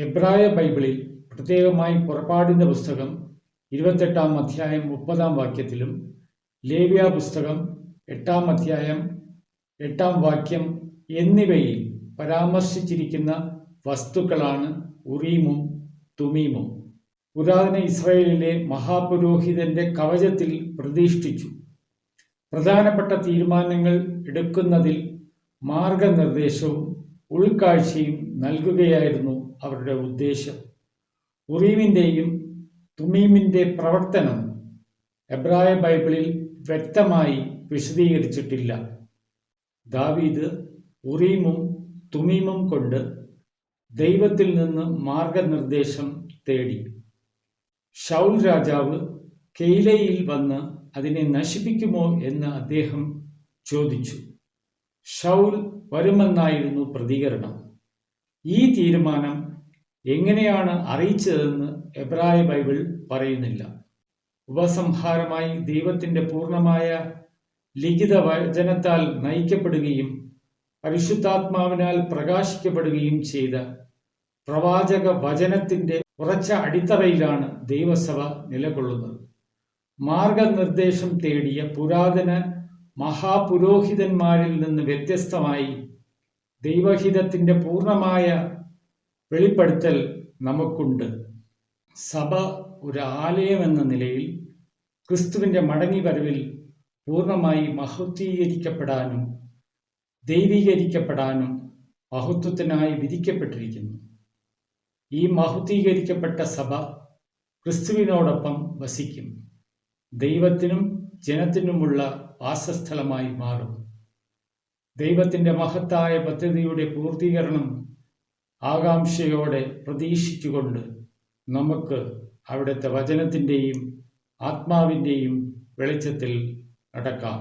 എബ്രായ ബൈബിളിൽ പ്രത്യേകമായി പുറപ്പാടിൻ്റെ പുസ്തകം 28-ാം അധ്യായം 30-ാം വാക്യത്തിലും ലേവ്യ പുസ്തകം 8-ാം അധ്യായം 8-ാം വാക്യം എന്നിവയിൽ പരാമർശിച്ചിരിക്കുന്ന വസ്തുക്കളാണ് ഉറീമും തുമീമും. പുരാതന ഇസ്രായേലിലെ മഹാപുരോഹിതന്റെ കവചത്തിൽ പ്രതിഷ്ഠിച്ചു. പ്രധാനപ്പെട്ട തീരുമാനങ്ങൾ എടുക്കുന്നതിൽ മാർഗനിർദ്ദേശവും ഉൾക്കാഴ്ചയും നൽകുകയായിരുന്നു അവരുടെ ഉദ്ദേശം. ഉറീമിൻ്റെയും തുമീമിൻ്റെ പ്രവർത്തനം എബ്രായ ബൈബിളിൽ വ്യക്തമായി വിശദീകരിച്ചിട്ടില്ല. ദാവീദ് ഉറീമും തുമീമും കൊണ്ട് ദൈവത്തിൽ നിന്ന് മാർഗനിർദ്ദേശം തേടി. ശൗൽ രാജാവ് കെയിലയിൽ വന്ന് അതിനെ നശിപ്പിക്കുമോ എന്ന് അദ്ദേഹം ചോദിച്ചു. ശൗൽ വരുമെന്നായിരുന്നു പ്രതികരണം. ഈ തീരുമാനം എങ്ങനെയാണ് അറിയിച്ചതെന്ന് എബ്രായ ബൈബിൾ പറയുന്നില്ല. ഉപസംഹാരമായി ദൈവത്തിൻ്റെ പൂർണ്ണമായ ലിഖിത വചനത്താൽ നയിക്കപ്പെടുകയും പരിശുദ്ധാത്മാവിനാൽ പ്രകാശിക്കപ്പെടുകയും ചെയ്ത പ്രവാചക വചനത്തിൻ്റെ ഉറച്ച അടിത്തറയിലാണ് ദൈവസഭ നിലകൊള്ളുന്നത്. മാർഗനിർദ്ദേശം തേടിയ പുരാതന മഹാപുരോഹിതന്മാരിൽ നിന്ന് വ്യത്യസ്തമായി ദൈവഹിതത്തിൻ്റെ പൂർണ്ണമായ വെളിപ്പെടുത്തൽ നമുക്കുണ്ട്. സഭ ഒരു ആലയമെന്ന നിലയിൽ ക്രിസ്തുവിൻ്റെ മടങ്ങി വരവിൽ പൂർണ്ണമായി മഹത്വീകരിക്കപ്പെടാനും ദൈവീകരിക്കപ്പെടാനും മഹത്വത്തിനായി വിധിക്കപ്പെട്ടിരിക്കുന്നു. ഈ മഹത്വീകരിക്കപ്പെട്ട സഭ ക്രിസ്തുവിനോടൊപ്പം വസിക്കും, ദൈവത്തിനും ജനത്തിനുമുള്ള വാസസ്ഥലമായി മാറും. ദൈവത്തിൻ്റെ മഹത്തായ പദ്ധതിയുടെ പൂർത്തീകരണം ആകാംക്ഷയോടെ പ്രതീക്ഷിച്ചുകൊണ്ട് നമുക്ക് അവിടുത്തെ വചനത്തിൻ്റെയും ആത്മാവിൻ്റെയും വെളിച്ചത്തിൽ നടക്കാം.